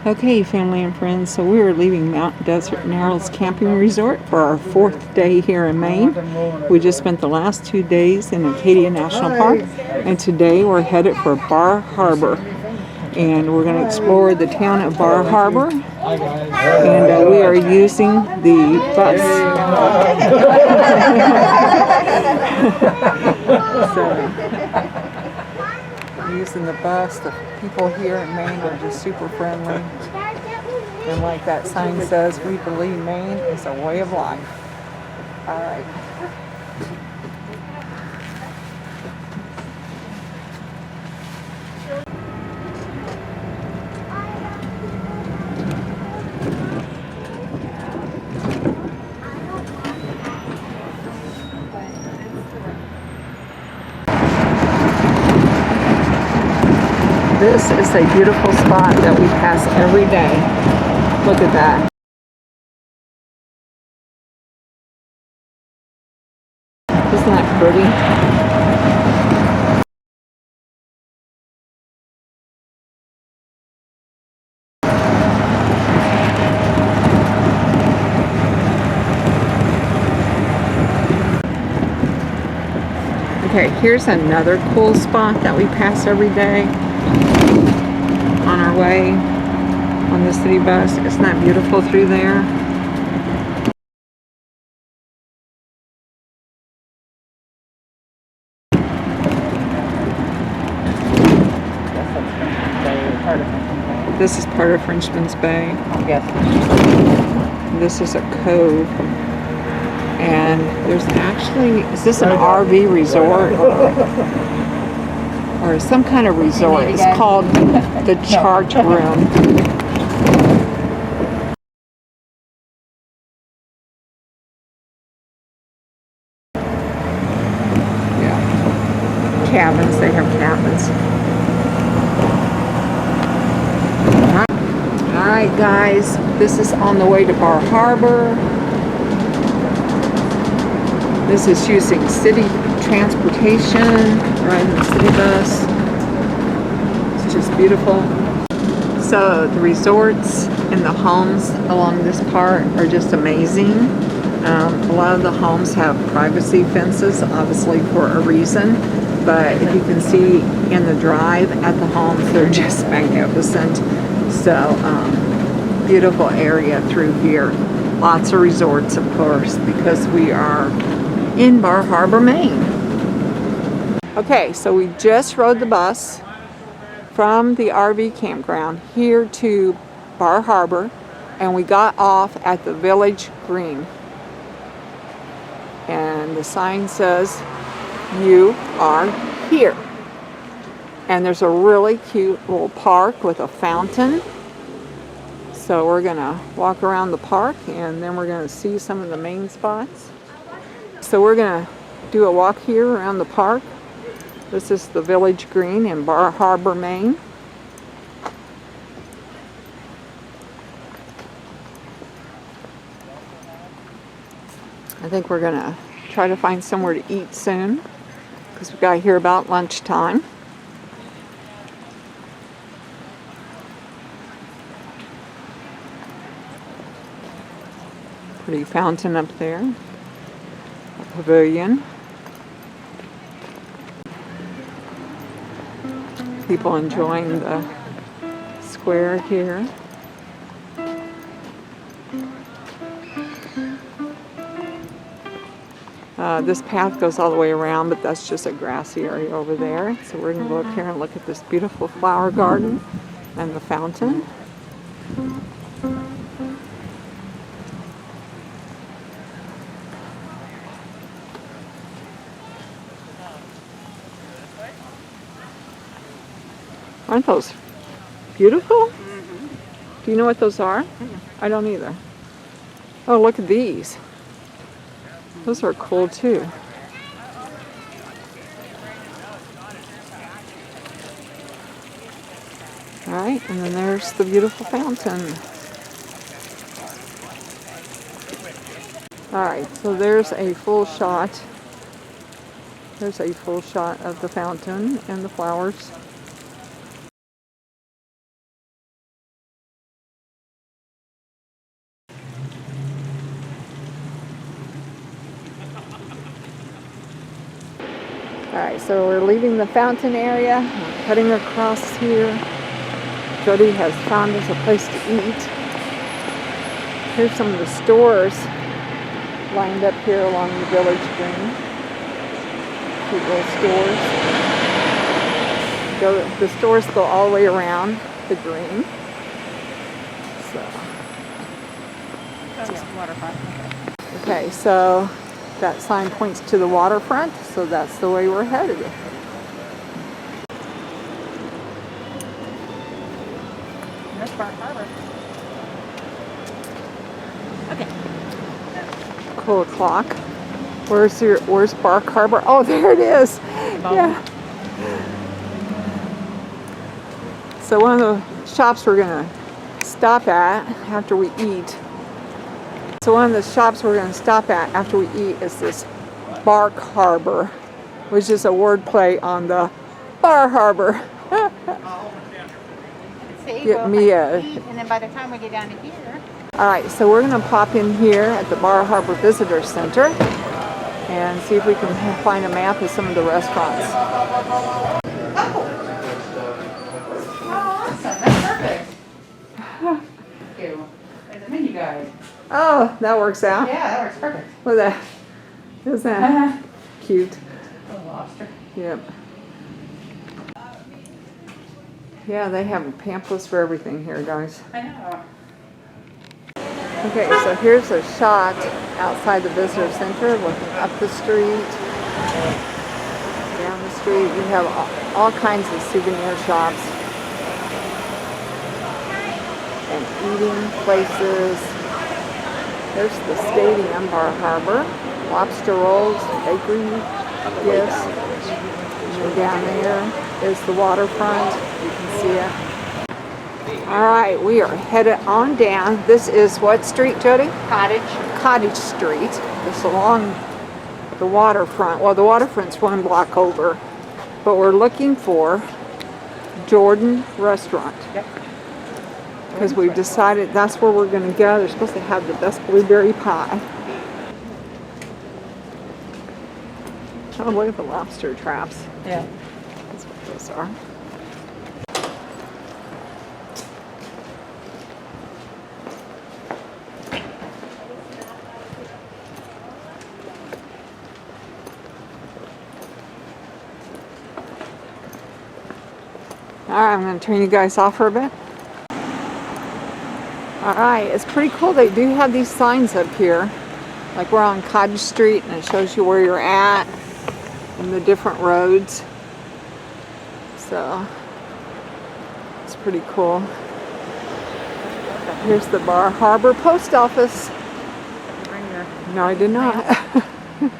Okay, family and friends, so we are leaving Mount Desert Narrows Camping Resort for our 4th day here in Maine. We just spent the last 2 days in Acadia National Park, and today we're headed for Bar Harbor. And we're going to explore the town of Bar Harbor, and we are using the bus. Using the bus. The people here in Maine are just super friendly, and like that sign says, we believe Maine is a way of life. All right. This is a beautiful spot that we pass every day. Look at that. Isn't that pretty? Okay, here's another cool spot that we pass every day on our way on the city bus. Isn't that beautiful through there? This is part of Frenchman's Bay. Yes. This is a cove. And there's actually, is this an RV resort or some kind of resort? It's called the Charge Room. Yeah. Cabins, they have cabins. All right, guys, this is on the way to Bar Harbor. This is using city transportation, riding the city bus. It's just beautiful. So the resorts and the homes along this part are just amazing. A lot of the homes have privacy fences, obviously for a reason. But if you can see in the drive at the homes, they're just magnificent. So beautiful area through here. Lots of resorts, of course, because we are in Bar Harbor, Maine. Okay, so we just rode the bus from the RV campground here to Bar Harbor, and we got off at the Village Green. And the sign says, "You are here." And there's a really cute little park with a fountain. So we're gonna walk around the park, and then we're gonna see some of the main spots. So we're going to do a walk here around the park. This is the Village Green in Bar Harbor, Maine. I think we're going to try to find somewhere to eat soon, because we've got to hear about lunchtime. Pretty fountain up there. Pavilion. People enjoying the square here. This path goes all the way around, but that's just a grassy area over there. So we're going to go up here and look at this beautiful flower garden and the fountain. Aren't those beautiful? Mm-hmm. Do you know what those are? Mm-hmm. I don't either. Oh, look at these. Those are cool too. All right, and then there's the beautiful fountain. All right, so there's a full shot. There's a full shot of the fountain and the flowers. Alright, so we're leaving the fountain area. We're heading across here. Jody has found us a place to eat. Here's some of the stores lined up here along the village green. Cute little stores. The stores go all the way around the green. So. Just waterfront. Okay, so that sign points to the waterfront, so that's the way we're headed. There's Bar Harbor. Okay. Cool clock. Where's Bar Harbor? Oh, there it is. Yeah. So one of the shops we're gonna stop at after we eat. Is this Bar Harbor, which is a wordplay on the Bar Harbor. Get me a. And then by the time we get down to here. All right, so we're gonna pop in here at the Bar Harbor Visitor Center and see if we can find a map of some of the restaurants. Oh, awesome! That's perfect. Thank you. There's a menu guide. Oh, that works out. Yeah, that works perfect. Look at that. Isn't that cute? A little lobster. Yep. Yeah, they have pamphlets for everything here, guys. I know. Okay, so here's a shot outside the visitor center, looking up the street, down the street. You have all kinds of souvenir shops and eating places. There's the stadium, Bar Harbor, lobster rolls, bakery gifts. And down there is the waterfront. You can see it. All right, we are headed on down. This is what street, Jody? Cottage Street. It's along the waterfront. Well, the waterfront's one block over, but we're looking for Jordan Restaurant. Yep. Because we've decided that's where we're going to go. They're supposed to have the best blueberry pie. Oh, look at the lobster traps. Yeah. That's what those are. All right, I'm going to turn you guys off for a bit. All right, it's pretty cool. They do have these signs up here. Like we're on Cottage Street and it shows you where you're at and the different roads. So, it's pretty cool. Here's the Bar Harbor Post Office. No, I did not.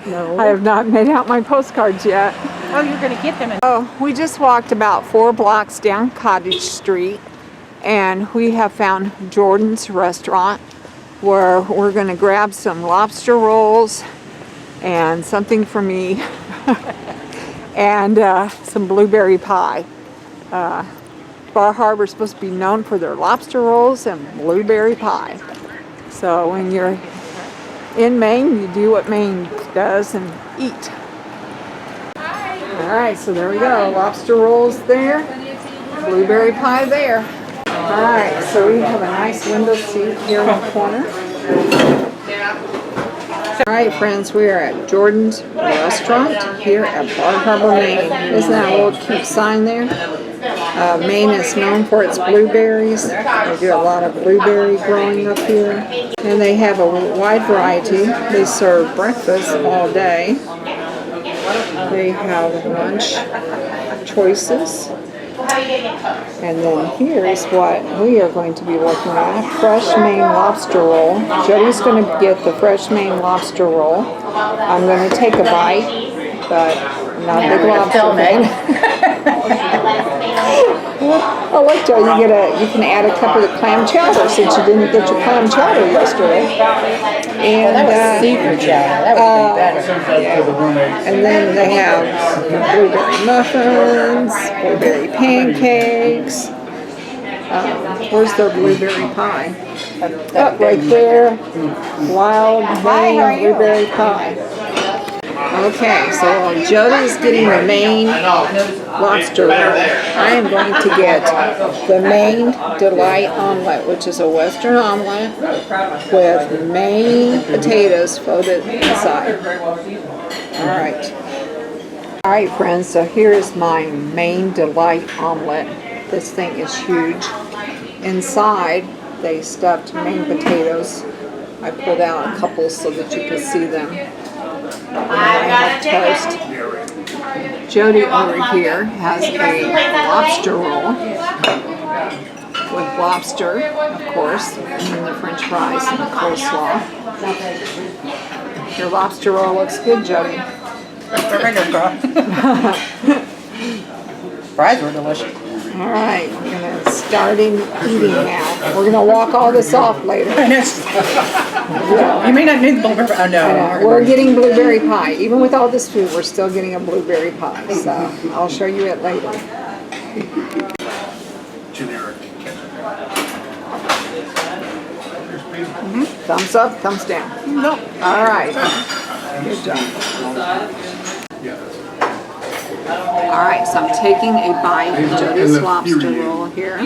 No. I have not made out my postcards yet. Oh, you're going to get them. Oh, we just walked about 4 blocks down Cottage Street and we have found Jordan's Restaurant where we're going to grab some lobster rolls and something for me and some blueberry pie. Bar Harbor is supposed to be known for their lobster rolls and blueberry pie. So when you're in Maine, you do what Maine does and eat. All right, so there we go. Lobster rolls there, blueberry pie there. All right, so we have a nice window seat here in the corner. All right, friends, we are at Jordan's Restaurant here at Bar Harbor, Maine. Isn't that a little cute sign there? Maine is known for its blueberries. They do a lot of blueberry growing up here. And they have a wide variety. They serve breakfast all day. They have lunch choices. And then here's what we are going to be looking at. Fresh Maine lobster roll. Jody's going to get the fresh Maine lobster roll. I'm going to take a bite, but I'm not a big lobster fan. Oh look, Joe, you can add a cup of the clam chowder since you didn't get your clam chowder yesterday. And that was seafood chowder. That would be better. Yeah. And then they have blueberry muffins, blueberry pancakes. Where's their blueberry pie? Oh, right there. Wild Maine blueberry pie. Okay, so while Jody's getting the Maine lobster roll, I am going to get the Maine Delight omelet, which is a Western omelet with Maine potatoes folded inside. All right, friends, so here's my Maine Delight omelet. This thing is huge. Inside, they stuffed Maine potatoes. I pulled out a couple so that you could see them. And I have toast. Jody over here has a lobster roll with lobster, of course, and then the French fries and the coleslaw. Your lobster roll looks good, Jody. Fries were delicious. All right, we're going to start eating now. We're going to walk all this off later. You may not need the blueberry. Oh no. We're getting blueberry pie. Even with all this food, we're still getting a blueberry pie. So I'll show you it later. Generic. Thumbs up, thumbs down. No. All right. Good job. All right, so I'm taking a bite of Jody's lobster roll here.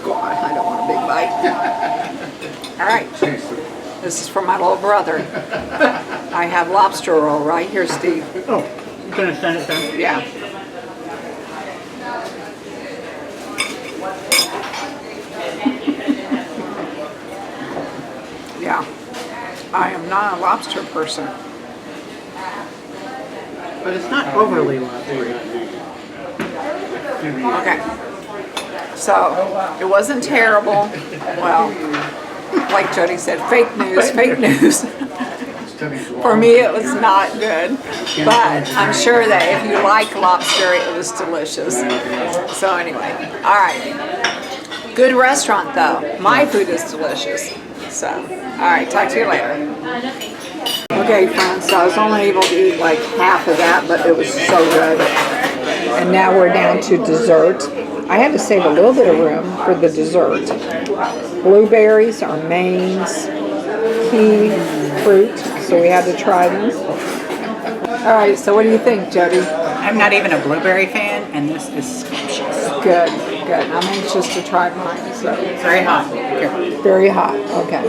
God, I don't want a big bite. All right. This is for my little brother. I have lobster roll right here, Steve. Oh, you're gonna send it then? Yeah. Yeah. I am not a lobster person. But it's not overly lobstery. Okay. So, it wasn't terrible. Well, like Jody said, fake news, fake news. For me, it was not good. But I'm sure that if you like lobster, it was delicious. So anyway, all right. Good restaurant, though. My food is delicious. So, all right, talk to you later. Okay, friends, so I was only able to eat like half of that, but it was so good. And now we're down to dessert. I had to save a little bit of room for the dessert. Blueberries are Maine's key fruit, so we had to try them. All right, so what do you think, Jody? I'm not even a blueberry fan, and this is scrumptious. Good, good. I'm anxious to try mine. So. It's very hot. Careful. Very hot, okay.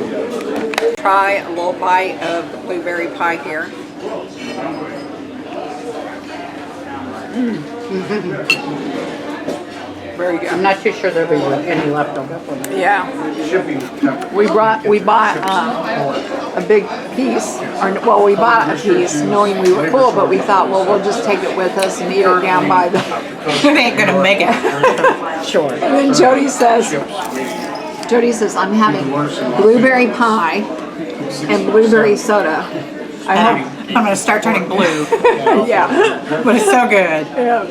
Try a little bite of the blueberry pie here. Very good. I'm not too sure there'll be any left over for me. Yeah. We bought a big piece, or we bought a piece knowing we were full, but we thought, well, we'll just take it with us and eat it down by the. You ain't gonna make it. Sure. And then Jody says, I'm having blueberry pie and blueberry soda. I'm gonna start turning blue. Yeah. But it's so good. Yeah.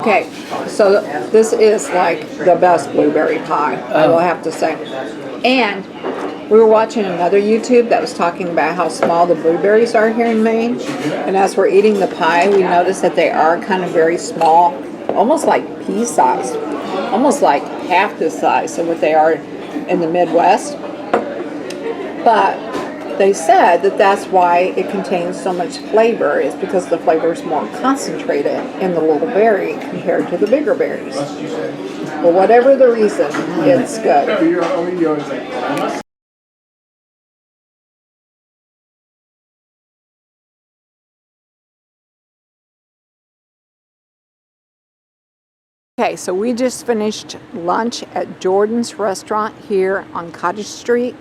Okay, so this is like the best blueberry pie, I will have to say. And we were watching another YouTube that was talking about how small the blueberries are here in Maine. And as we're eating the pie, we noticed that they are kind of very small, almost like pea size, almost like half the size of what they are in the Midwest. But they said that that's why it contains so much flavor, is because the flavor is more concentrated in the little berry compared to the bigger berries. Well, whatever the reason, it's good. Okay, so we just finished lunch at Jordan's restaurant here on Cottage Street.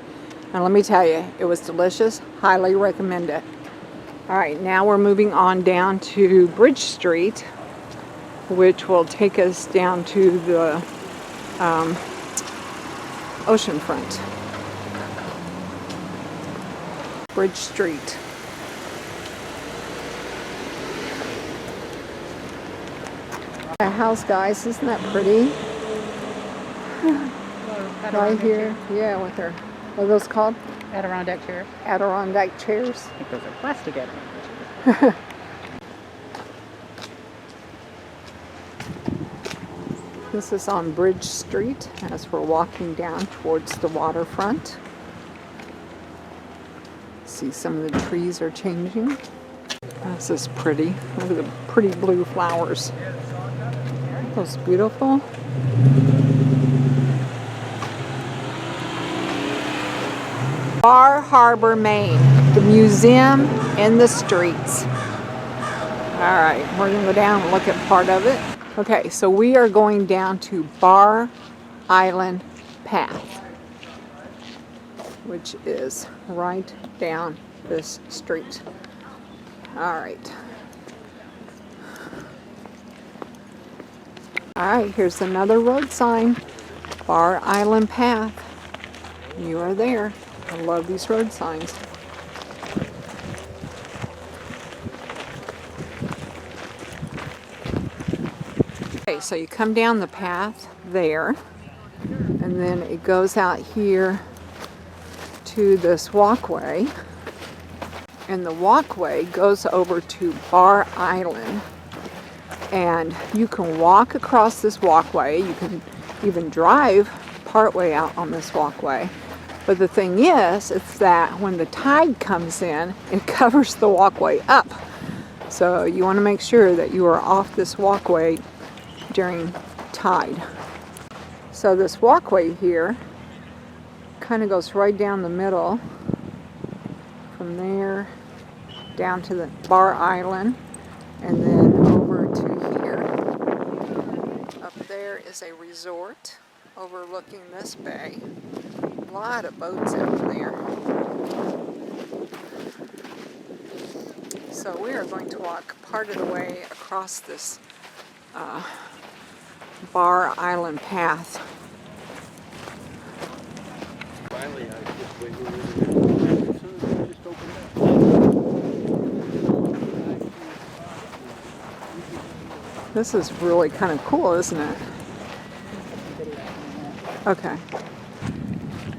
And let me tell you, it was delicious. Highly recommend it. All right, now we're moving on down to Bridge Street, which will take us down to the oceanfront. Bridge Street. The house, guys, isn't that pretty? Right here, yeah, with her. What are those called? Adirondack chairs. Adirondack chairs. I think those are plastic Adirondack chairs. This is on Bridge Street as we're walking down towards the waterfront. See, some of the trees are changing. This is pretty. Look at the pretty blue flowers. That's beautiful. Bar Harbor, Maine. The museum in the streets. All right, we're gonna go down and look at part of it. Okay, so we are going down to Bar Island Path, which is right down this street. All right. All right, here's another road sign. Bar Island Path. You are there. I love these road signs. Okay, so you come down the path there, and then it goes out here to this walkway, and the walkway goes over to Bar Island, and you can walk across this walkway. You can even drive partway out on this walkway. But the thing is, it's that when the tide comes in, it covers the walkway up. So you want to make sure that you are off this walkway during tide. So this walkway here kind of goes right down the middle, from there down to the Bar Island, and then over to here. Up there is a resort overlooking this bay. A lot of boats out there. So we are going to walk part of the way across this Bar Island Path. Finally, I just wait just opened up. This is really kind of cool, isn't it? Okay.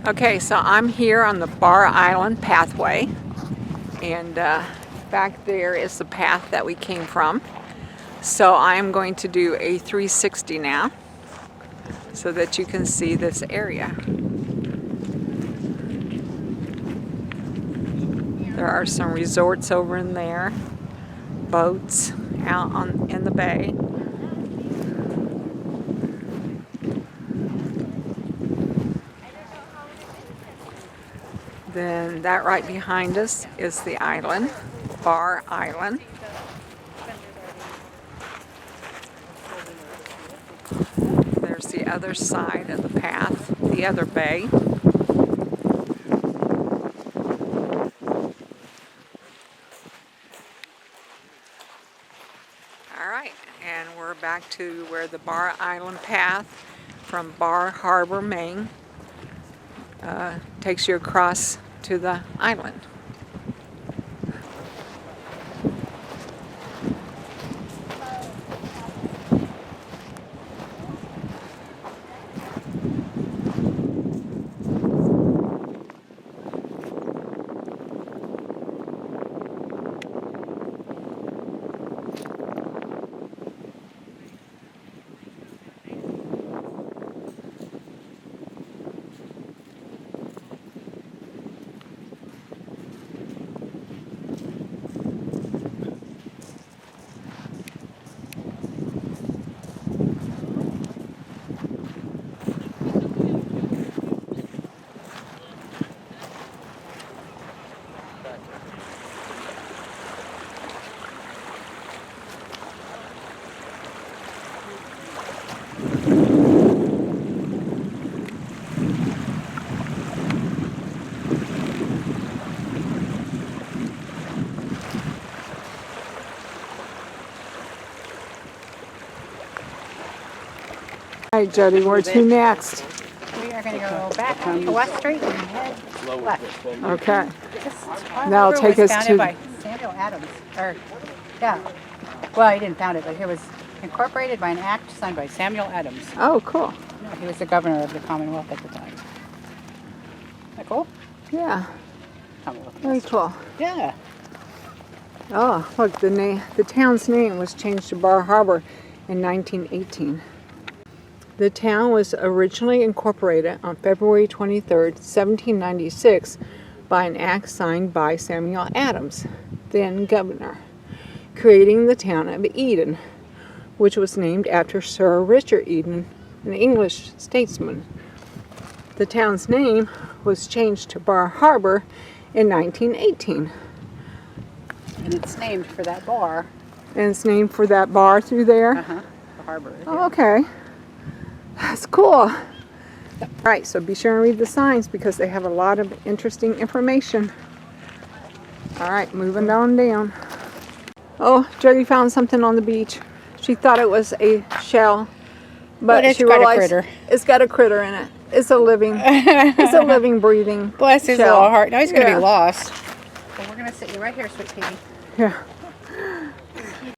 Okay, so I'm here on the Bar Island pathway, and back there is the path that we came from. So I'm going to do a 360 now so that you can see this area. There are some resorts over in there, boats out in the bay. Then that right behind us is the island, Bar Island. There's the other side of the path, the other bay. All right, and we're back to where the Bar Island path from Bar Harbor, Maine, takes you across to the island. All right, Jody, where to next? We are going to go back on to West Street and head left. Okay. This Now river take was us founded to- by Samuel Adams. Or, yeah. Well, he didn't found it, but it was incorporated by an act signed by Samuel Adams. Oh, cool. He was the governor of the Commonwealth at the time. Isn't that cool? Yeah, Commonwealth. very cool. Yeah. Oh, look, the town's name was changed to Bar Harbor in 1918. The town was originally incorporated on February 23rd, 1796, by an act signed by Samuel Adams, then governor, creating the town of Eden, which was named after Sir Richard Eden, an English statesman. The town's name was changed to Bar Harbor in 1918. And it's named for that bar. And it's named for that bar through there? The harbor. Oh, okay. That's cool. Alright, so be sure and read the signs because they have a lot of interesting information. Alright, moving on down. Oh, Jody found something on the beach. She thought it was a shell, but it's she got a realized critter. it's got a critter in it. It's a living, breathing Bless his shell. little heart. Now he's going to Yeah. be lost. So we're going to sit you right here, sweet pea. Yeah.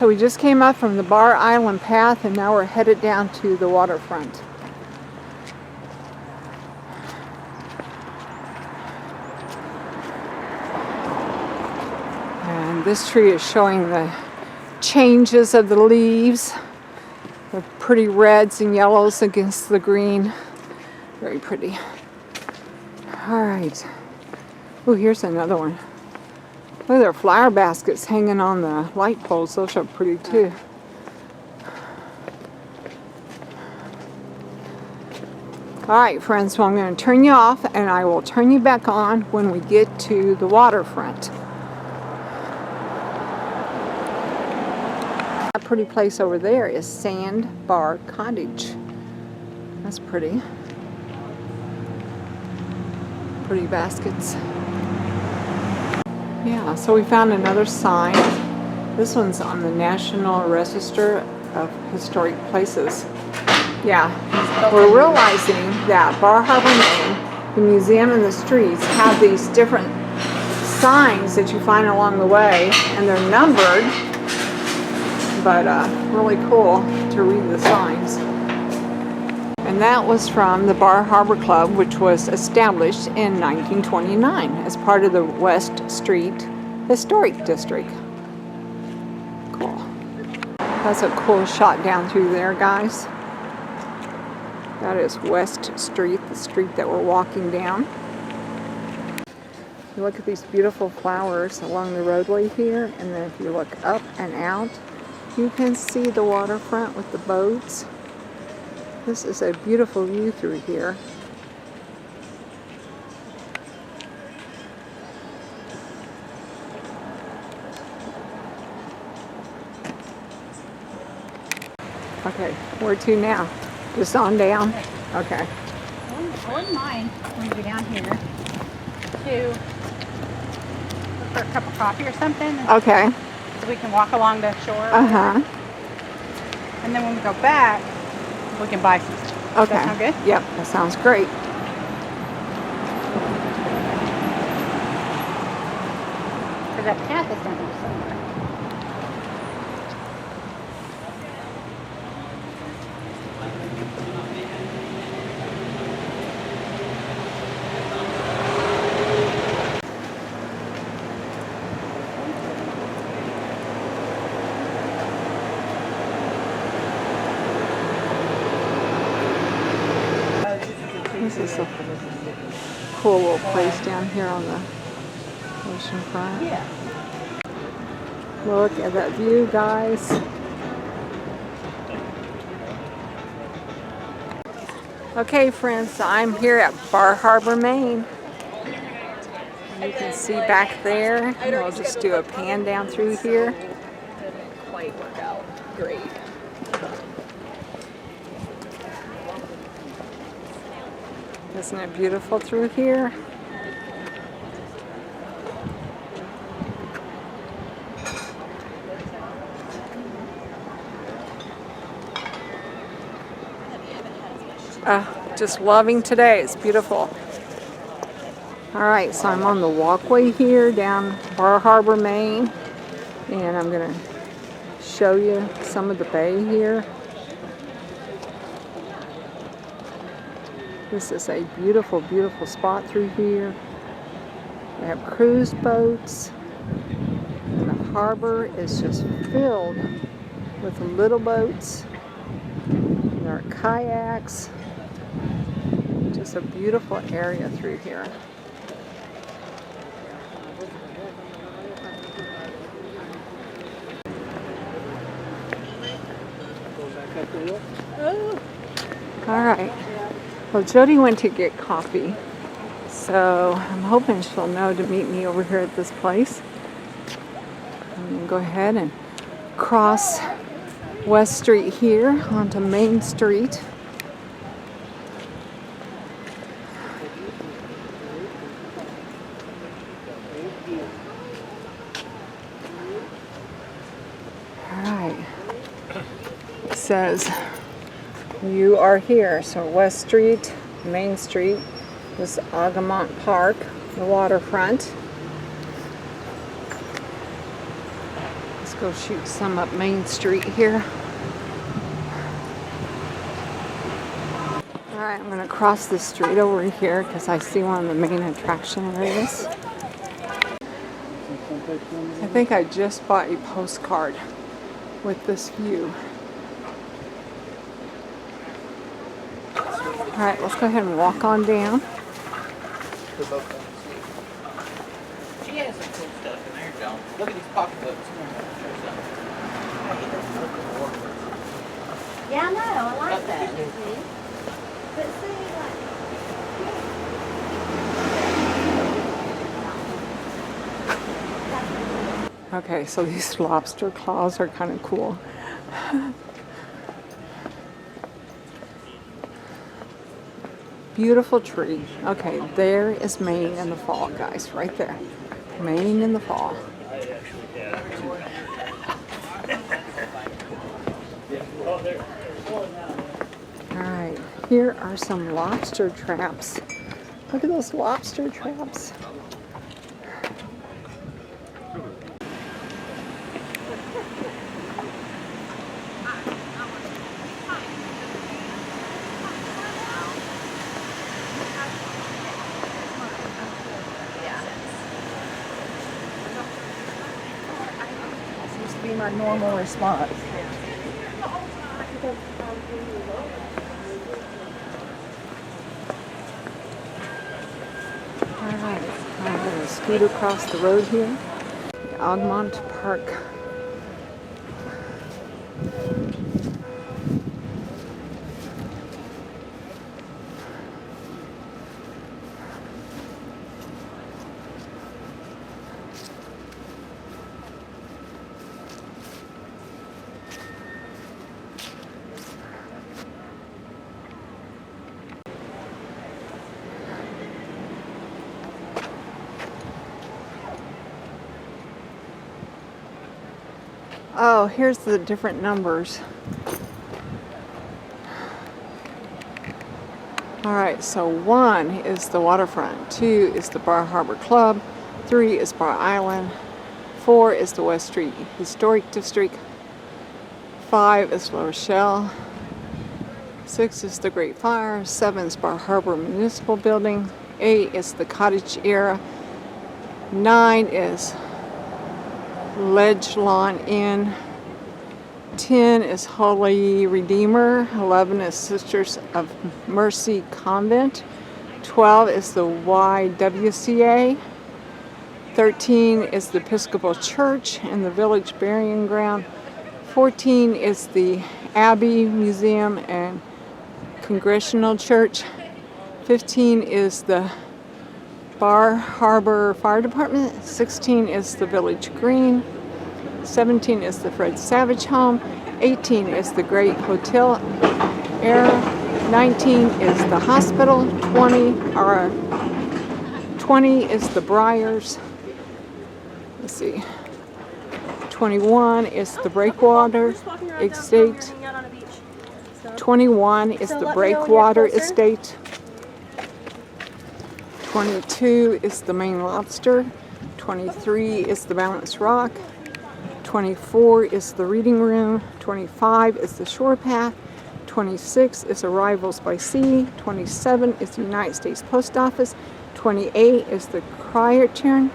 So we just came up from the Bar Island path and now we're headed down to the waterfront. And this tree is showing the changes of the leaves. The pretty reds and yellows against the green. Very pretty. All right. Oh, here's another one. Look, there are flower baskets hanging on the light poles. Those are pretty too. All right, friends, so I'm going to turn you off and I will turn you back on when we get to the waterfront. That pretty place over there is Sandbar Cottage. That's pretty. Pretty baskets. Yeah, so we found another sign. This one's on the National Register of Historic Places. Yeah, we're realizing that Bar Harbor, Maine, the museum and the streets have these different signs that you find along the way, and they're numbered, but really cool to read the signs. And that was from the Bar Harbor Club, which was established in 1929 as part of the West Street Historic District. Cool. That's a cool shot down through there, guys. That is West Street, the street that we're walking down. You look at these beautiful flowers along the roadway here, and then if you look up and out, you can see the waterfront with the boats. This is a beautiful view through here. Okay, where to now? Just on down? Okay. I wouldn't mind when we go down here to look for a cup of coffee or something. Okay. So we can walk along the shore. Uh-huh. And then when we go back, we can buy some stuff. Does Okay. that sound good? Yep, that sounds great. Because that path is down here somewhere. This is a cool little place down here on the ocean front. Look at that view, guys. Okay, friends, I'm here at Bar Harbor, Maine. You can see back there, and we'll just do a pan down through here. Didn't quite work out great. Isn't it beautiful through here? Just loving today. It's beautiful. All right, so I'm on the walkway here down Bar Harbor, Maine, and I'm going to show you some of the bay here. This is a beautiful, beautiful spot through here. They have cruise boats. And the harbor is just filled with little boats. And there are kayaks. Just a beautiful area through here. Oh, All right. Well, Jody went to get coffee, so I'm hoping she'll know to meet me over here at this place. I'm gonna go ahead and cross West Street here onto Main Street. All right. It says you are here. So West Street, Main Street, this Agamont Park, the waterfront. Let's go shoot some up Main Street here. All right, I'm gonna cross the street over here because I see one of the main attraction areas. I think I just bought a postcard with this view. All right, let's go ahead and walk on down. She has some cool stuff in there, John. Look at these pocketbooks. yeah, I know. I like that. But see, Okay, so these lobster claws are kind of cool. Beautiful tree. Okay, there is Maine in the fall, guys, right there. Maine in the fall. All right, here are some lobster traps. Look at those lobster traps. Seems to be my normal response. Alright, I'm going to scoot across the road here. The Agamont Park. Oh, here's the different numbers. All right, so 1 is the waterfront, 2 is the Bar Harbor Club, 3 is Bar Island, 4 is the West Street Historic District, 5 is La Rochelle, 6 is the Great Fire, 7 is Bar Harbor Municipal Building, 8 is the Cottage Era, 9 is Ledge Lawn Inn, 10 is Holy Redeemer, 11 is Sisters of Mercy Convent, 12 is the YWCA, 13 is the Episcopal Church and the Village Burying Ground, 14 is the Abbey Museum and Congregational Church, 15 is the Bar Harbor Fire Department, 16 is the Village Green, 17 is the Fred Savage Home, 18 is the Great Hotel Era, 19 is the hospital, 20 is the Briars, let's see, 21 is the Breakwater Estate, 21 is the Breakwater Estate, 22 is the Maine Lobster, 23 is the Balance Rock, 24 is the Reading Room, 25 is the Shore Path, 26 is Arrivals by Sea, 27 is the United States Post Office, 28 is the Crichton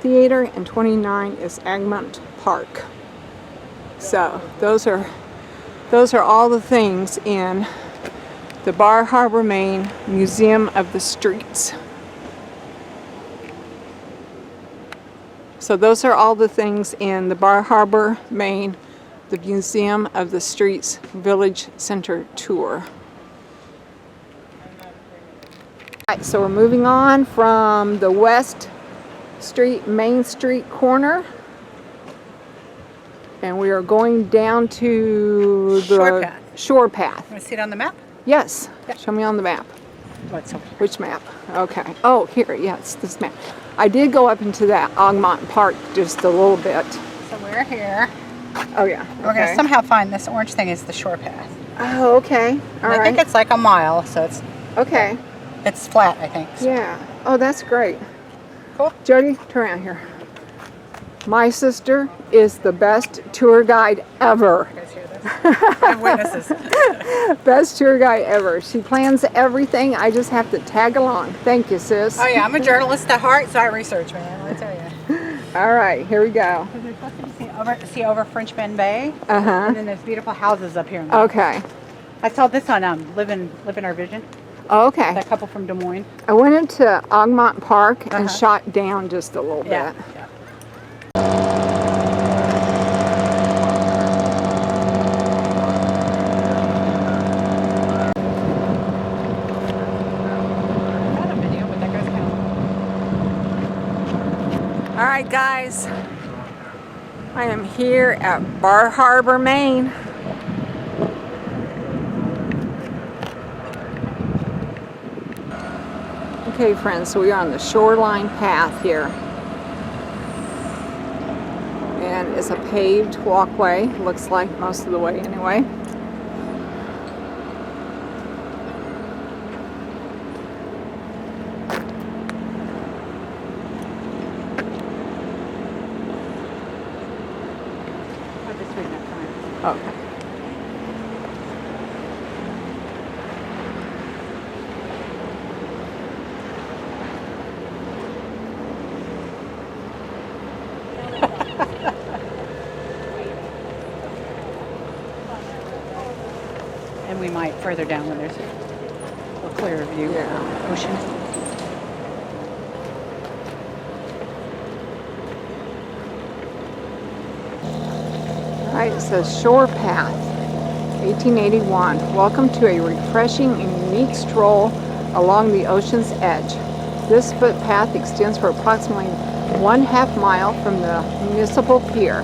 Theater, and 29 is Agamont Park. So those are all the things in the Bar Harbor, Maine Museum of the Streets. So those are all the things in the Bar Harbor, Maine the Museum of the Streets Village Center tour. All right, so we're moving on from the West Street, Main Street corner. And we are going down to the Shore path. Shore path. Want to see it on the map? Yes. Yeah. Show me on the map. What's over? Which map? Okay. Oh, here. Yes, this map. I did go up into that Ogmont Park just a little bit. So we're here. Oh, yeah. We're going to somehow find this orange thing is the shore path. Oh, okay. All I right. think it's like a mile, so Okay. it's flat, I think. So. Yeah. Oh, that's great. Cool. Jody, turn around here. My sister is the best tour guide ever. You guys hear this? I have witnesses. Best tour guide ever. She plans everything. I just have to tag along. Thank you, sis. Oh yeah, I'm a journalist at heart, so I research, man. Let me tell you. All right, here we go. We're supposed to see over French Bend Bay, Uh-huh. and then there's beautiful houses up here. In the Okay. I saw this on Live in Our Vision. Okay. That couple from Des Moines. I went into Ogmont Park and Uh-huh. shot down just a little Yeah. bit. yeah. Not a video, but that goes kind of. All right, guys. I am here at Bar Harbor, Maine. Okay, friends, so we are on the shoreline path here. And it's a paved walkway, looks like most of the way anyway. This week next time. Okay. And we might further down when there's a clearer view Yeah. of the ocean. All right, it says Shore Path, 1881. Welcome to a refreshing and unique stroll along the ocean's edge. This footpath extends for approximately 1/2 mile from the municipal pier.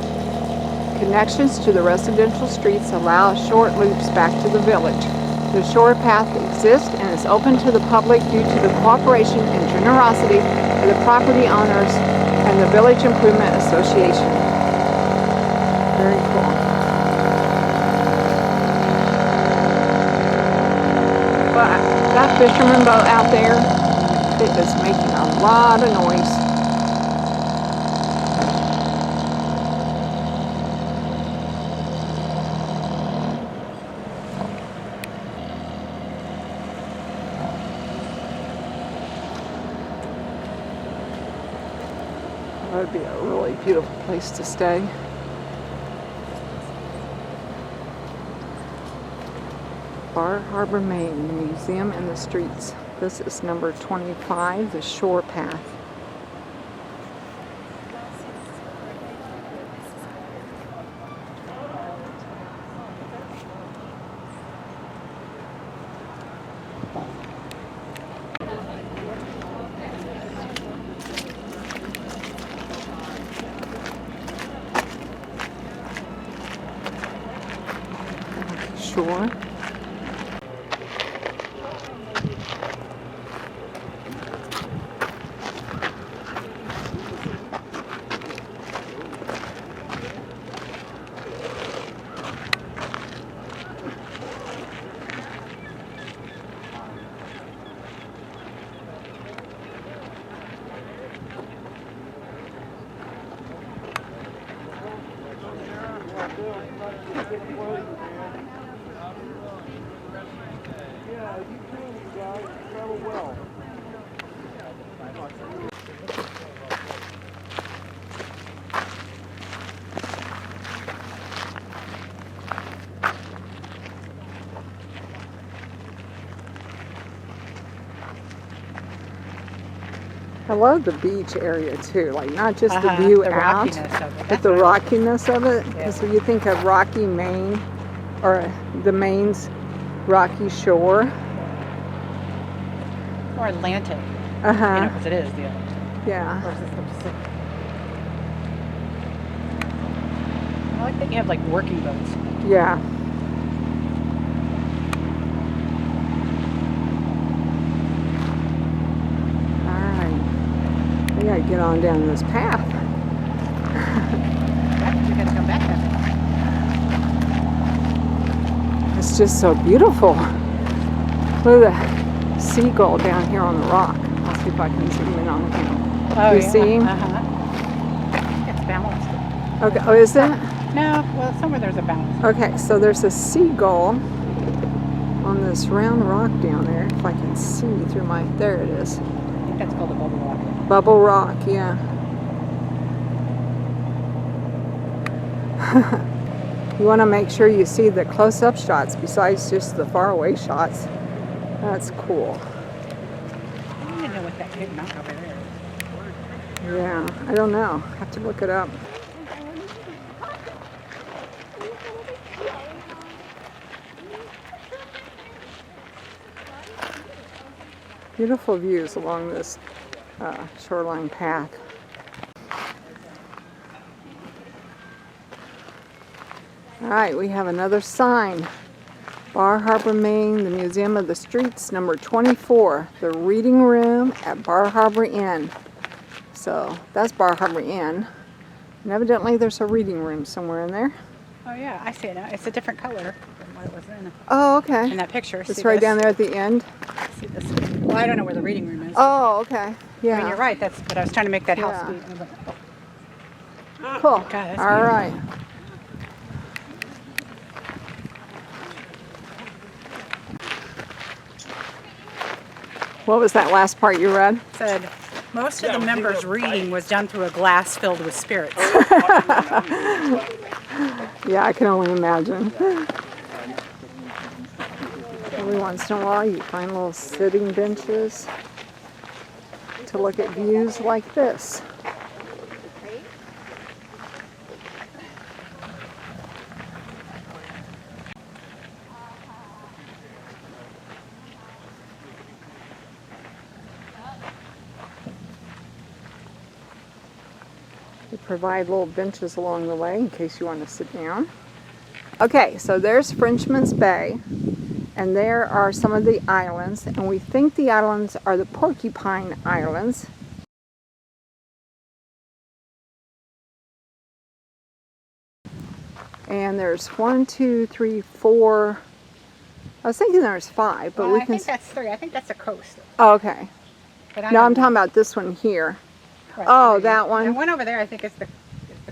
Connections to the residential streets allow short loops back to the village. The shore path exists and is open to the public due to the cooperation and generosity of the property owners and the Village Improvement Association. Very cool. But that fisherman boat out there, it is making a lot of noise. That would be a really beautiful place to stay. Bar Harbor, Maine, the museum and the streets. This is number 25, the Shore Path. Shore. Yeah, you too, you guys. Travel well. I love the beach area too, like not just the Uh-huh, view the out, rockiness of it. but That's the what I like. rockiness of it. Because when you think of rocky Maine, or the Maine's rocky shore. Or Atlantic, Uh-huh. because it is the Atlantic. Yeah. Versus the Pacific. I like that you have like working boats. Yeah. Alright. We gotta get on down this path. We gotta come back that way. It's just so beautiful. Look at the seagull down here on the rock. I'll see if I can zoom in on him. Oh, You yeah. see him? Uh-huh. It's balanced. Okay. Oh, is it? No, well, somewhere there's a balance. Okay, so there's a seagull on this round rock down there. If I can see through my... There it is. I think that's called a bubble rock. Bubble rock, yeah. You want to make sure you see the close-up shots besides just the far-away shots. That's cool. I don't even know what that big mountain over there is. Yeah, I don't know. Have to look it up. Beautiful views along this shoreline path. All right, we have another sign. Bar Harbor, Maine, the Museum of the Streets, number 24, the reading room at Bar Harbor Inn. So that's Bar Harbor Inn. And evidently there's a reading room somewhere in there. Oh, yeah, I see it now. It's a different color than what it was Oh, okay. in that picture. It's See right this? down there at the end. See this? Well, I don't know where the reading room is. Oh, okay. Yeah. I mean, you're right. That's, but I was trying to make that house Yeah. be. I was like, oh. Cool. God, that's All beautiful. right. What was that last part you read? Said most of the members' reading was done through a glass filled with spirits. Yeah, I can only imagine. Every once in a while you find little sitting benches to look at views like this. They provide little benches along the way in case you want to sit down. Okay, so there's Frenchman's Bay, and there are some of the islands, and we think the islands are the Porcupine Islands. And there's 1, 2, 3, 4. I was thinking there's 5, but Well, we I can. think that's 3. I think that's a coast. Oh, okay. But I No, don't I'm know. talking about this one here. Right, Oh, maybe. that one? The one over there, I think is the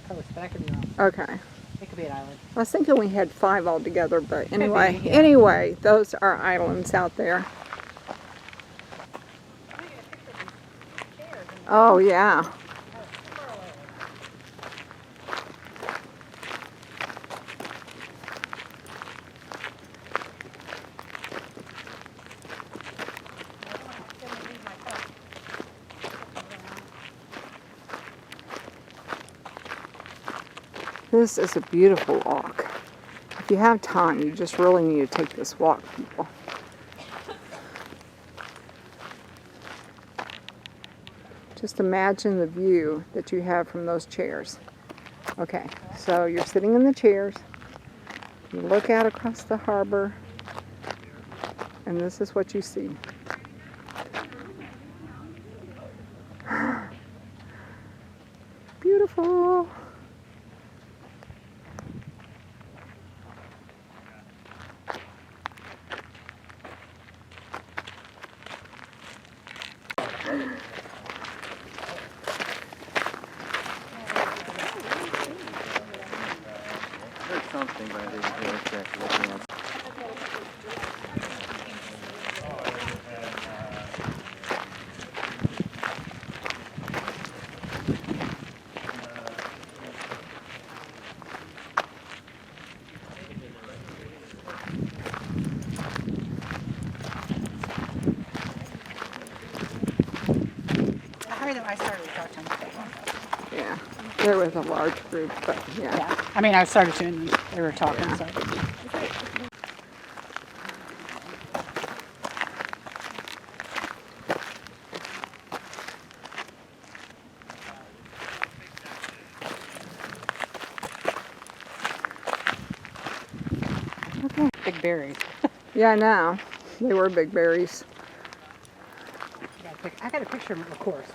coast, but I could be wrong. Okay. It could be an island. I was thinking we had 5 altogether, but anyway, yeah. anyway, those are islands out there. Oh yeah. This is a beautiful walk. If you have time, you just really need to take this walk, people. Just imagine the view that you have from those chairs. Okay, so you're sitting in the chairs, you look out across the harbor, and this is what you see. Beautiful. There's something, but I didn't hear exactly what it was. way that I started to talk to them. Yeah, they're with a large group, but yeah. Yeah. I mean, I started to and they were talking, Yeah. so. Okay. Big berries. Yeah, I know. They were big berries. I got a picture of them, of course.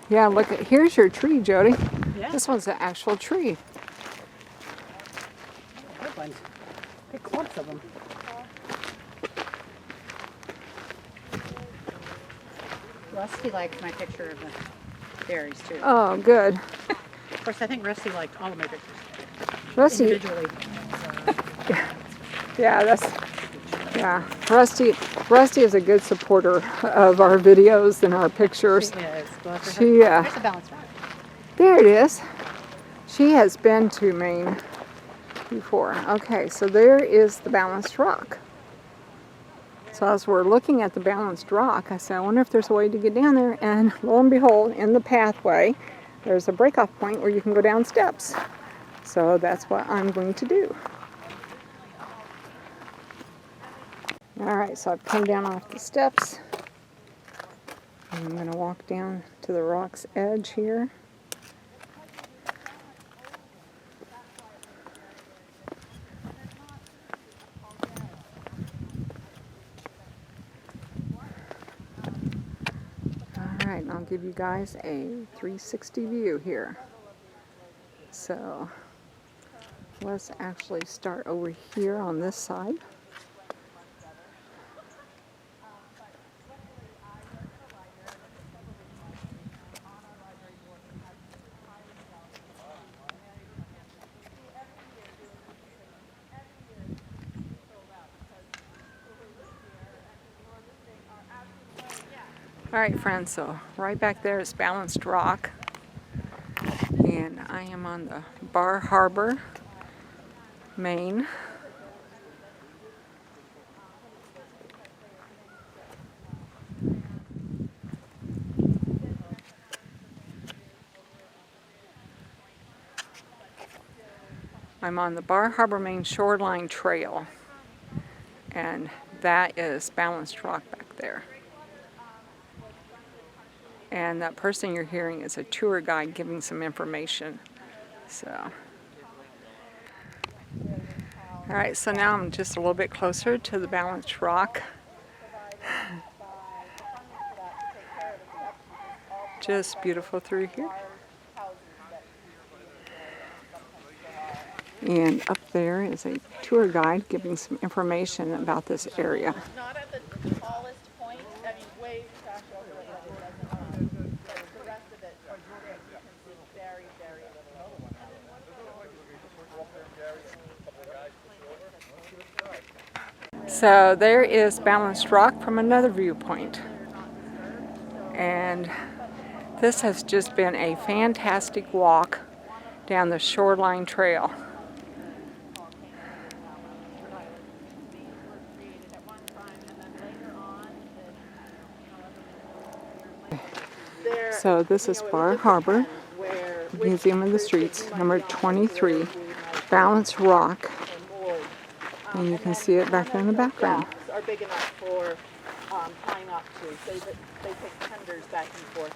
Yeah, look at, here's your tree, Jody. Yeah. This one's an actual tree. Big ones. Big clumps of them. Rusty liked my picture of the berries too. Oh, good. Of course, I think Rusty liked all of my pictures Rusty, individually. yeah, Rusty is a good supporter of our videos and our pictures. She is. Well, for She, her, there's a balance rock. There it is. She has been to Maine before. Okay, so there is the balanced rock. So as we're looking at the balanced rock, I said, I wonder if there's a way to get down there. And lo and behold, in the pathway, there's a break-off point where you can go down steps. So that's what I'm going to do. All right, so I've come down off the steps. And I'm going to walk down to the rock's edge here. All right, and I'll give you guys a 360 view here. So let's actually start over here on this side. All right, friends, so right back there is Balanced Rock, and I am on the Bar Harbor, Maine. I'm on the Bar Harbor, Maine Shoreline Trail, and that is Balanced Rock back there. And that person you're hearing is a tour guide giving some information. So, all right, so now I'm just a little bit closer to the Balanced Rock. Just beautiful through here. And up there is a tour guide giving some information about this area. Not at the tallest point, I mean, way past over the rest of it, you can see very, very little. So there is Balanced Rock from another viewpoint. And this has just been a fantastic walk down the Shoreline Trail. So this is Bar Harbor, Museum of the Streets, number 23, Balanced Rock, and you can see it back there in the background. Are big enough for tying up to, so they take tenders back and forth.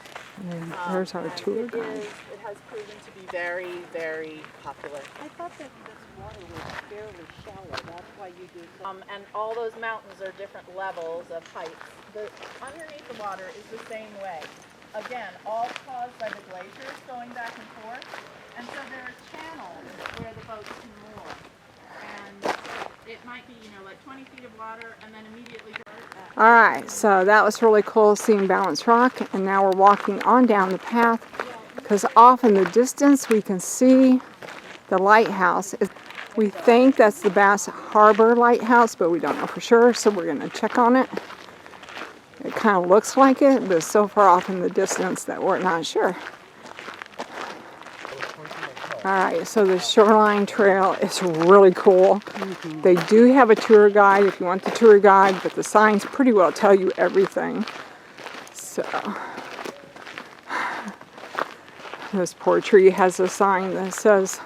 And there's our tour guide. It has proven to be very, very popular. I thought that this water was fairly shallow. That's why you do so. And all those mountains are different levels of heights. Underneath the water is the same way. Again, all caused by the glaciers going back and forth. And so there are channels where the boats can moor. And it might be, like 20 feet of water and then immediately go. All right, so that was really cool seeing Balanced Rock, and now we're walking on down the path because off in the distance we can see the lighthouse. We think that's the Bass Harbor Lighthouse, but we don't know for sure, so we're going to check on it. It kind of looks like it, but it's so far off in the distance that we're not sure. All right, so the Shoreline Trail is really cool. They do have a tour guide if you want the tour guide, but the signs pretty well tell you everything. So, This poor tree has a sign that says,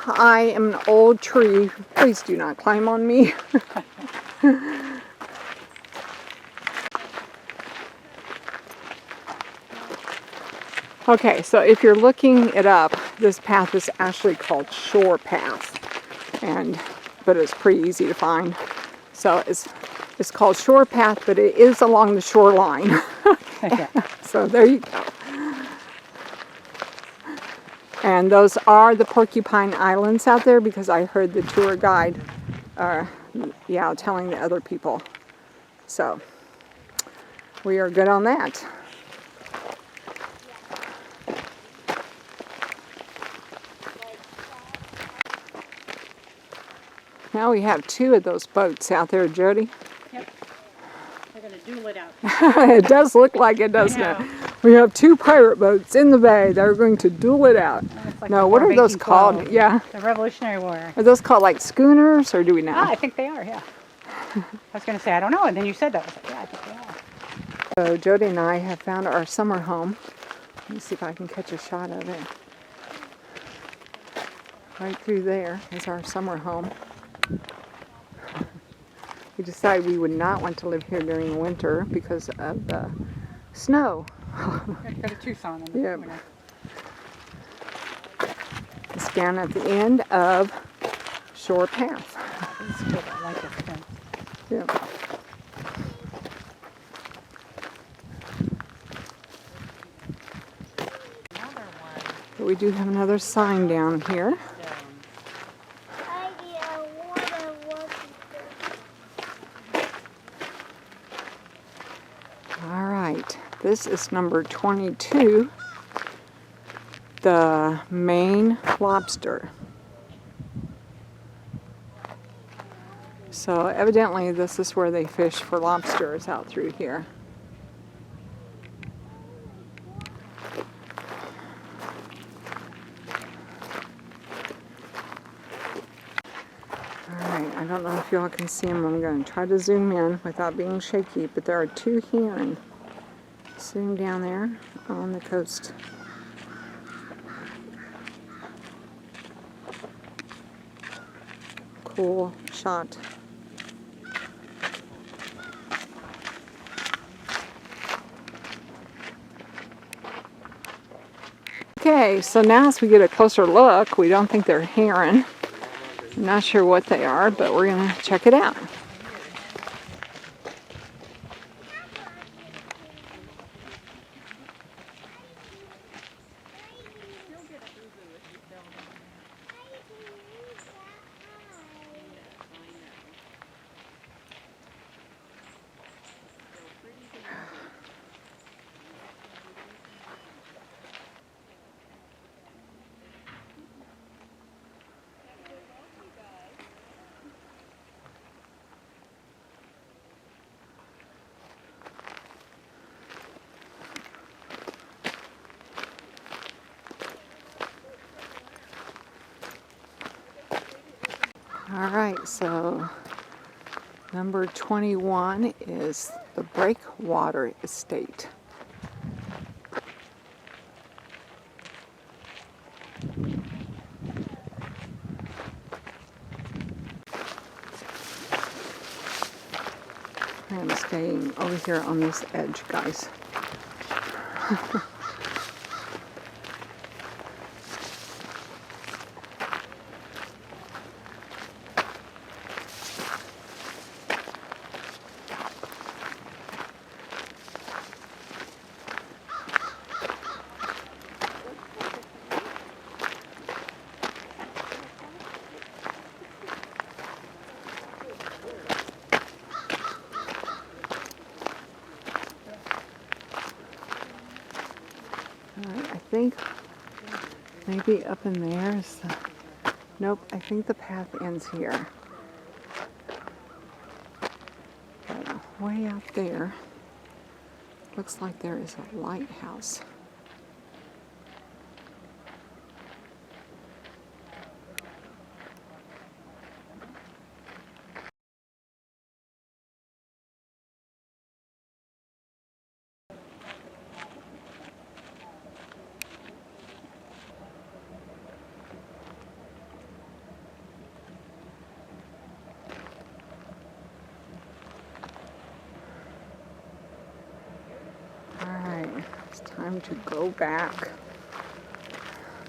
"I am an old tree. Please do not climb on me." Okay, so if you're looking it up, this path is actually called Shore Path, but it's pretty easy to find. So it's called Shore Path, but it is along the shoreline. So there you go. And those are the Porcupine Islands out there, because I heard the tour guide, telling the other people. So we are good on that. Now we have 2 of those boats out there, Jody. Yep. They're going to duel it out. It does look like it, doesn't it? We have 2 pirate boats in the bay that are going to duel it out. Like No, what are those called? Yeah. The Revolutionary War. Are those called like schooners, or do we know? I think they are, yeah. I was going to say, I don't know, and then you said that. I was like, yeah, I think they are. So Jody and I have found our summer home. Let me see if I can catch a shot of it. Right through there is our summer home. We decided we would not want to live here during the winter because of the snow. Go to Tucson. Yeah. It's down at the end of Shore Path. This is good. I like this fence. Yeah. But we do have another sign down here. All right, this is number 22, the Maine lobster. So evidently this is where they fish for lobsters out through here. Alright, I don't know if y'all can see them. I'm going to try to zoom in without being shaky, but there are 2 heron sitting down there on the coast. Cool shot. Okay, so now as we get a closer look, we don't think they're heron. I'm not sure what they are, but we're going to check it out. All right, so number 21 is the Breakwater Estate. I'm staying over here on this edge, guys. I think maybe up in there is the, nope, I think the path ends here. But way out there, looks like there is a lighthouse. time to go back.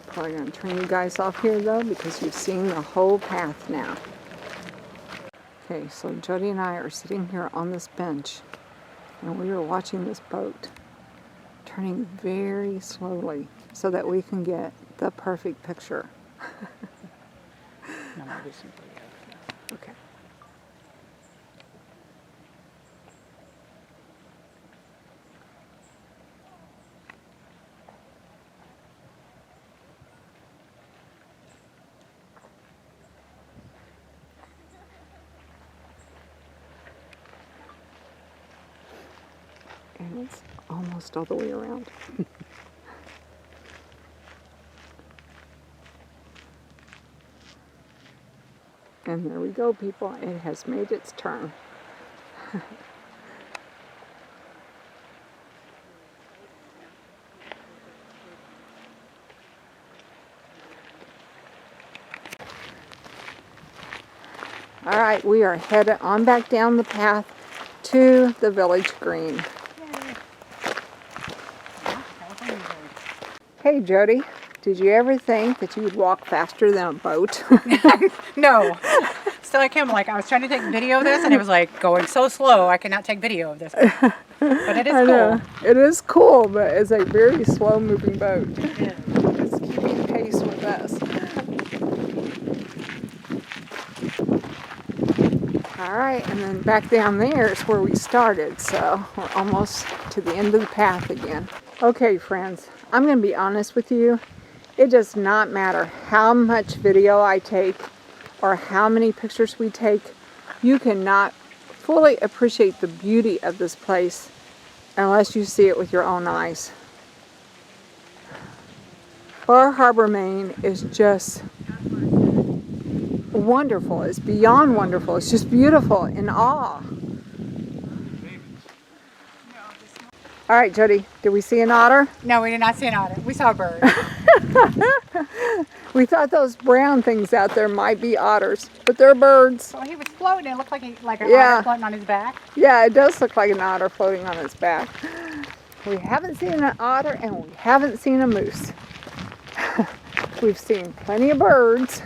Probably gonna turn you guys off here though because you've seen the whole path now. Okay, so Jody and I are sitting here on this bench and we are watching this boat turning very slowly so that we can get the perfect picture. Okay. And it's almost all the way around. And there we go, people. It has made its turn. All right, we are headed on back down the path to the village green. Hey, Jody, did you ever think that you would walk faster than a boat? No. Still, I was trying to take video of this, and it was like going so slow, I cannot take video of this. But it is I know. cool. It is cool, but it's a very slow-moving boat. It's keeping pace with us. All right, and then back down there is where we started, so we're almost to the end of the path again. Okay, friends, I'm going to be honest with you. It does not matter how much video I take or how many pictures we take. You cannot fully appreciate the beauty of this place unless you see it with your own eyes. Bar Harbor, Maine is just wonderful. It's beyond wonderful. It's just beautiful in awe. All right, Jody, did we see an otter? No, we did not see an otter. We saw a bird. We thought those brown things out there might be otters, but they're birds. Well, he was floating. It looked like an Yeah. otter floating on his back. Yeah, it does look like an otter floating on its back. We haven't seen an otter and we haven't seen a moose. We've seen plenty of birds,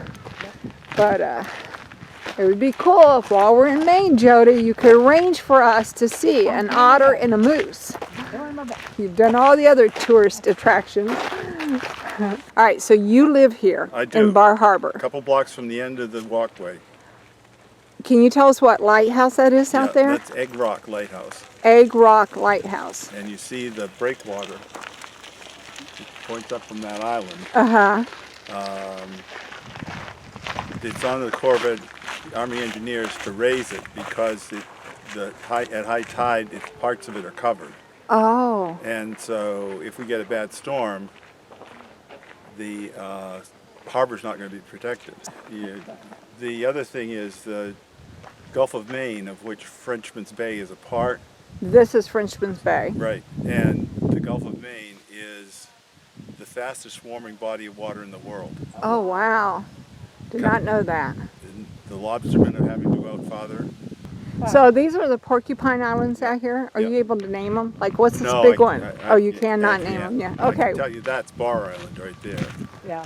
but it would be cool if while we're in Maine, Jody, you could arrange for us to see an otter and a moose. You've done all the other tourist attractions. All right, so you live here I do. in Bar Harbor. A couple blocks from the end of the walkway. Can you tell us what lighthouse that is out there? That's Egg Rock Lighthouse. Egg Rock Lighthouse. And you see the breakwater. It points up from that island. Uh-huh. It's on the Corps of Army Engineers to raise it because at high tide, parts of it are covered. Oh. And so if we get a bad storm, the harbor's not going to be protected. The other thing is the Gulf of Maine, of which Frenchman's Bay is a part. This is Frenchman's Bay. Right. And the Gulf of Maine is the fastest warming body of water in the world. Oh, wow. Did not know that. And the lobstermen are having to go out farther. So these are the porcupine islands out here? Are Yep. you able to name them? Like, what's this No, big I- one? I- Oh, you I cannot name can't. them, yeah. I Okay, can tell you that's Bar Island right there. Yeah.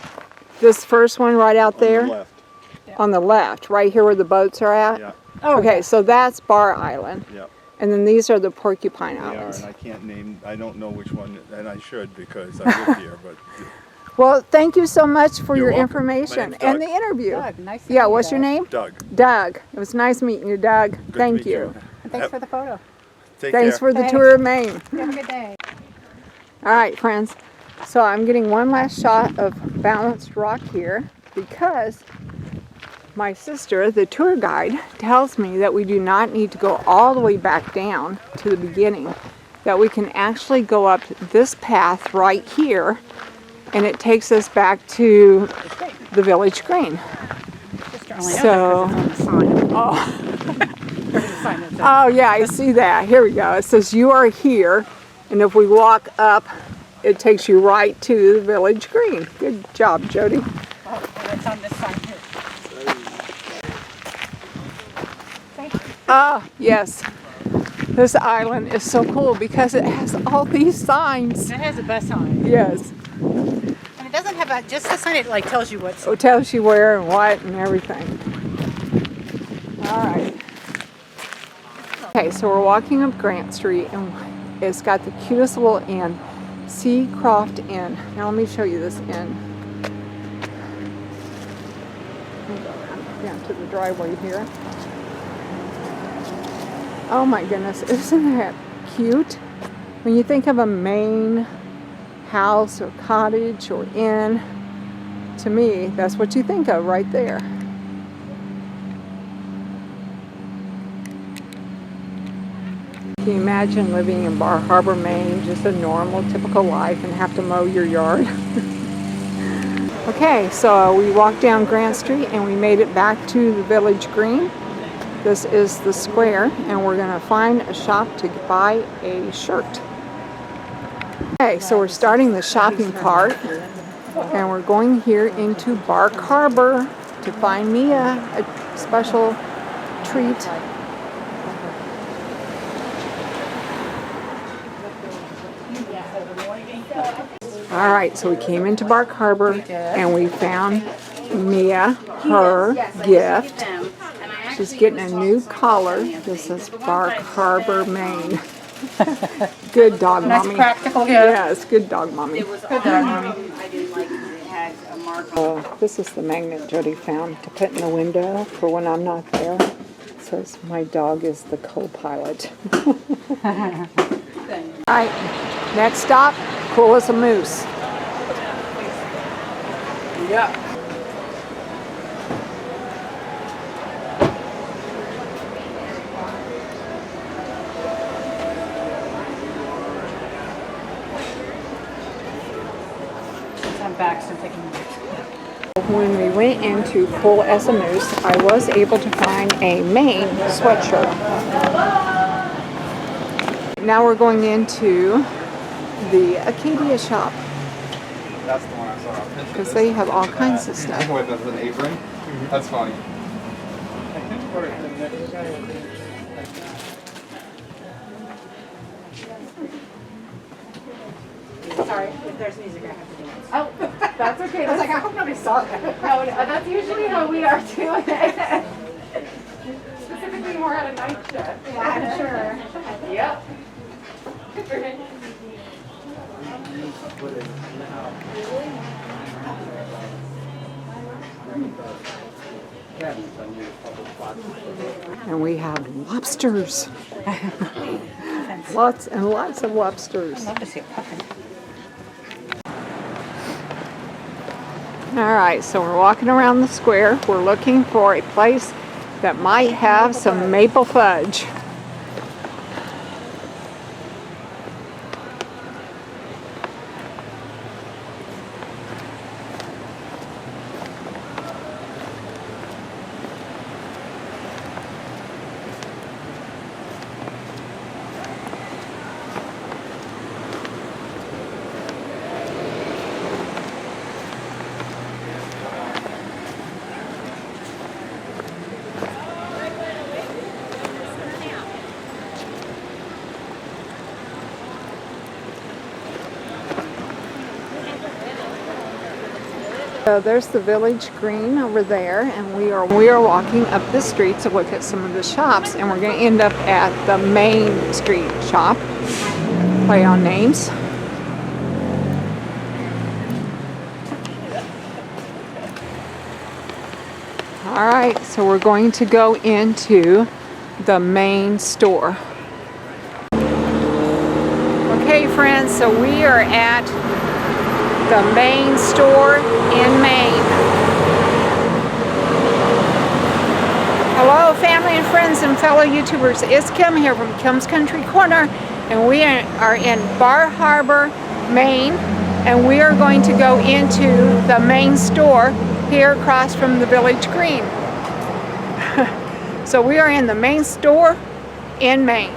this first one right out there? On the left. On the left, right here where the boats are at? Yeah. Oh, Okay, so that's Bar Island. Yeah. And then these are the porcupine They are, islands. and I can't name, I don't know which one, and I should because I live here, but Well, thank you so much for You're your welcome. information My name's and Doug. the interview. Doug, nice to Yeah, meet you, what's your Doug. name? Doug. Doug. It was nice meeting you, Doug. Good to Thank meet you. And thanks for the photo. Take Thanks care. for the Thanks. tour of Maine. You have a good day. All right, friends. So I'm getting one last shot of balanced rock here because my sister, the tour guide, tells me that we do not need to go all the way back down to the beginning, that we can actually go up this path right here and it takes us back to the village green. Sister only knows So- that 'cause it's on the sign. There's a sign that says, Oh yeah, I see that. Here we go. It says you are here, and if we walk up, it takes you right to the village green. Good job, Jody. oh, and it's on this sign here. Thank you. Ah, yes. This island is so cool because it has all these signs. It has a bus on it. Yes. And it doesn't have just the sign, it like tells you what's. It tells you where and what and everything. All right. Okay, so we're walking up Grant Street and it's got the cutest little inn, Seacroft Inn. Now let me show you this inn. Let me go down to the driveway here. Oh my goodness, isn't that cute? When you think of a Maine house or cottage or inn, to me, that's what you think of right there. Can you imagine living in Bar Harbor, Maine, just a normal, typical life and have to mow your yard? Okay, so we walked down Grant Street and we made it back to the Village Green. This is the square and we're gonna find a shop to buy a shirt. Okay, so we're starting the shopping cart and we're going here into Bar Harbor to find me a special treat. All right, so we came into Bar Harbor and we found Mia her gift. She's getting a new collar. This is Bar Harbor, Maine. Good dog, mommy. Nice practical gift. Yes, good dog, mommy. Good dog, mommy. This is the magnet Jody found to put in the window for when I'm not there. It says my dog is the co-pilot. All right, next stop, cool as a moose. Yeah. I'm back, so I'm taking a break. When we went into Cool as a Moose, I was able to find a Maine sweatshirt. Now we're going into the Acadia shop That's the one I saw. because they have all kinds of stuff. With an apron. That's funny. Sorry, if there's music, I have to dance. Oh, that's okay. I was like, I hope nobody saw that. No, that's usually how we are doing it. Specifically more at a night shift. Yeah, I'm sure. Yep. And we have lobsters. Lots and lots of lobsters. I'd love to see a puppet. All right, so we're walking around the square. We're looking for a place that might have some maple fudge. So there's the Village Green over there, and we are walking up the street to look at some of the shops, and we're going to end up at the Main Street shop. Play on names. All right, so we're going to go into the main store. Okay, friends, so we are at the main store in Maine. Hello, family and friends and fellow YouTubers. It's Kim here from Kim's Country Corner, and we are in Bar Harbor, Maine, and we are going to go into the main store here across from the Village Green. So we are in the main store in Maine.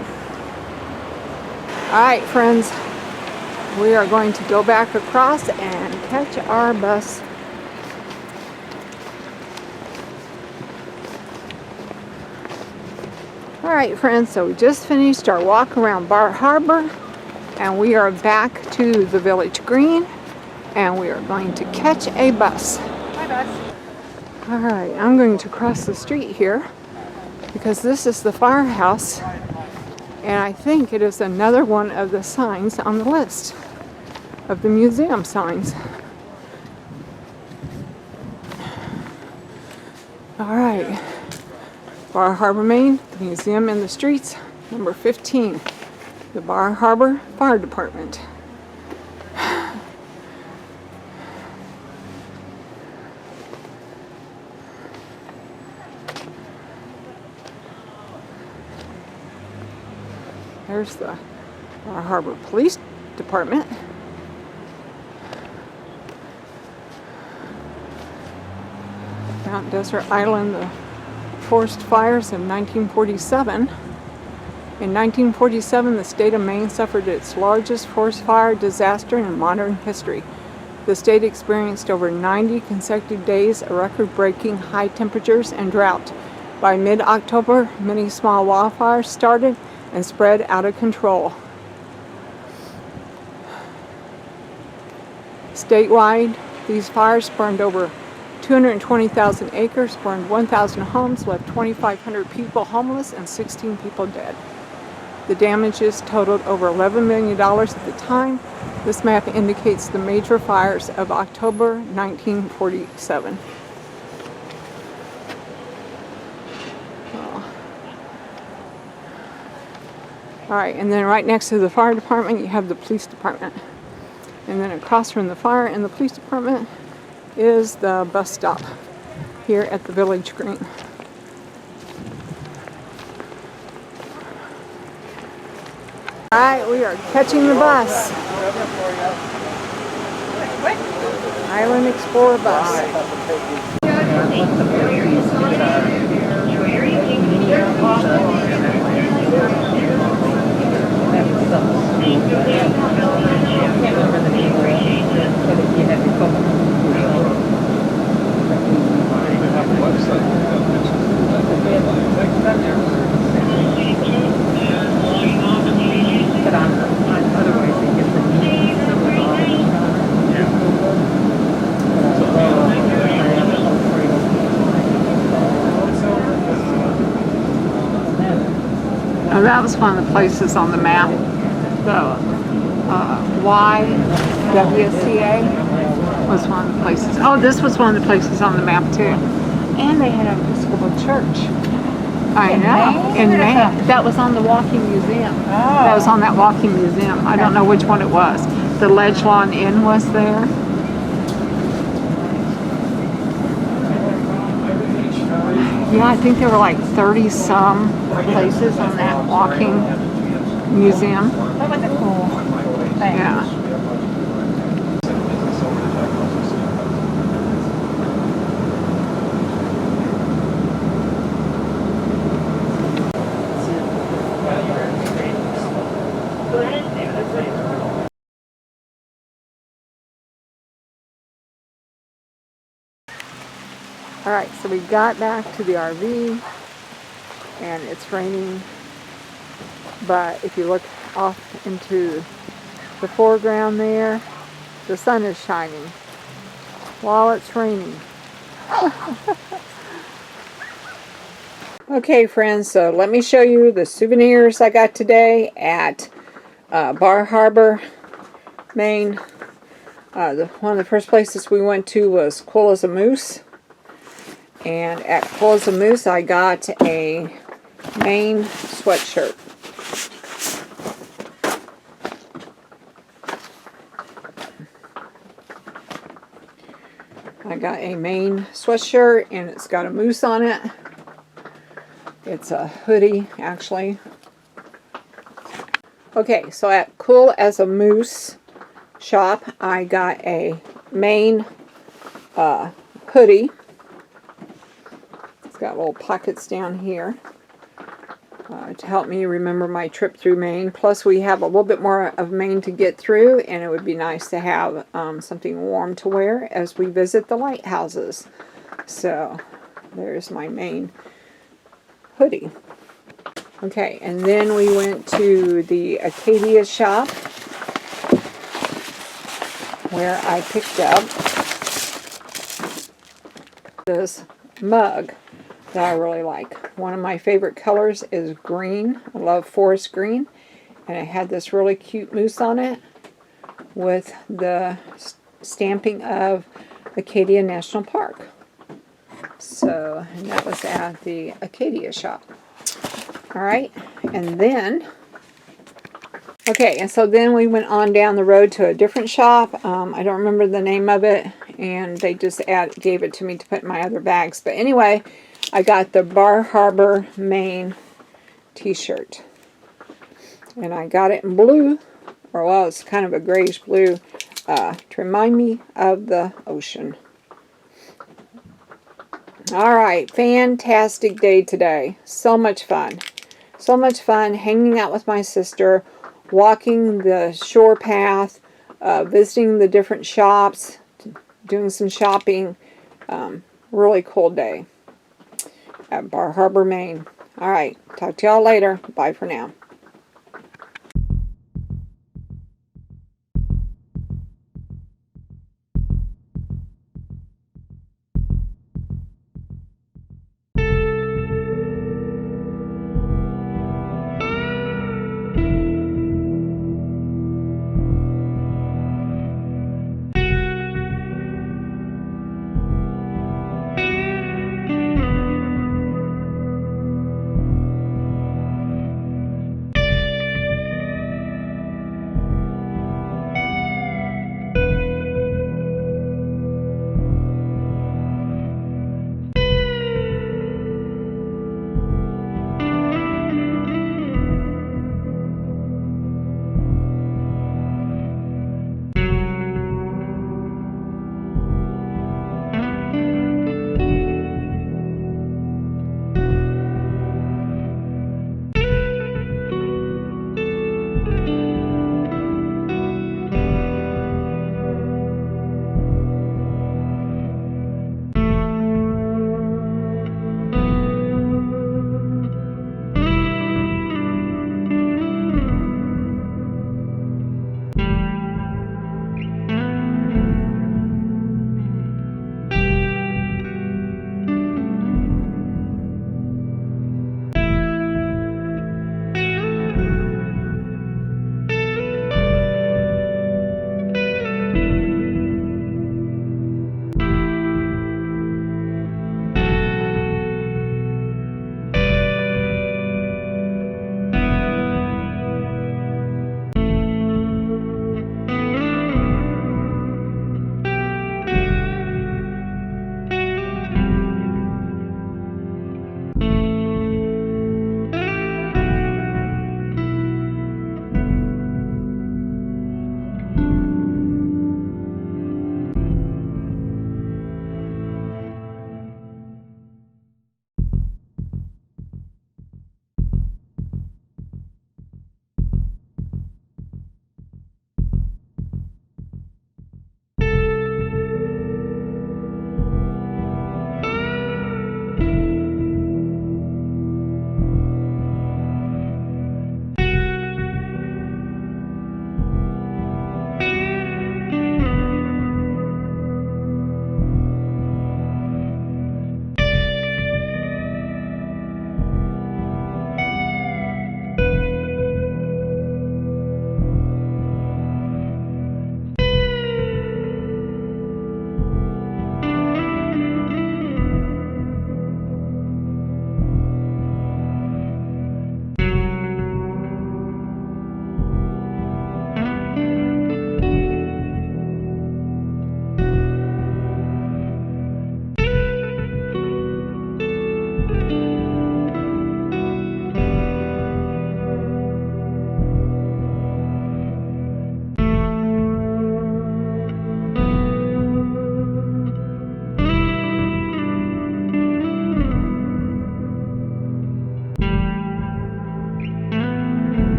All right, friends. We are going to go back across and catch our bus. All Alright friends, so we just finished our walk around Bar Harbor and we are back to the Village Green and we are going to catch a bus. Hi, bus. Alright, I'm going to cross the street here because this is the firehouse and I think it is another one of the signs on the list of the museum signs. Alright, Bar Harbor, Maine, the museum in the streets, number 15, the Bar Harbor Fire Department. There's the Bar Harbor Police Department. Mount Desert Island, the forest fires of 1947. In 1947, the state of Maine suffered its largest forest fire disaster in modern history. The state experienced over 90 consecutive days of record-breaking high temperatures and drought. By mid-October, many small wildfires started and spread out of control. Statewide, these fires burned over 220,000 acres, burned 1,000 homes, left 2,500 people homeless and 16 people dead. The damages totaled over $11 million at the time. This map indicates the major fires of October 1947. Alright, and then right next to the fire department you have the police department. And then across from the fire and the police department is the bus stop here at the Village Green. Alright, we are catching the bus. Island Explorer bus. Oh, that was one of the places on the map. The YWCA was one of the places. Oh, this was one of the places on the map too. And they had an Episcopal church. I know, in Maine. That was on the walking museum. That was on that walking museum. I don't know which one it was. The Ledge Lawn Inn was there. Yeah, I think there were like 30-some places on that walking museum. That was a cool thing. Yeah. Alright, so we got back to the RV and it's raining, but if you look off into the foreground there, the sun is shining while it's raining. Okay friends, so let me show you the souvenirs I got today at Bar Harbor, Maine. One of the first places we went to was Cool as a Moose. And at Cool as a Moose, I got a Maine sweatshirt. I got a Maine sweatshirt, and it's got a moose on it. It's a hoodie, actually. Okay, so at Cool as a Moose shop, I got a Maine hoodie. Got little pockets down here to help me remember my trip through Maine. Plus we have a little bit more of Maine to get through, and it would be nice to have something warm to wear as we visit the lighthouses. So there's my Maine hoodie. Okay, and then we went to the Acadia shop where I picked up this mug that I really like. One of my favorite colors is green. I love forest green. And it had this really cute moose on it with the stamping of Acadia National Park. So, and that was at the Acadia shop. Alright, and then, okay, and so then we went on down the road to a different shop. I don't remember the name of it, and they just gave it to me to put in my other bags. But anyway, I got the Bar Harbor, Maine t-shirt. And I got it in blue, or well, it's kind of a grayish blue, to remind me of the ocean. Alright, fantastic day today. So much fun. So much fun hanging out with my sister, walking the shore path, visiting the different shops, doing some shopping. Really cool day at Bar Harbor, Maine. Alright, talk to y'all later. Bye for now.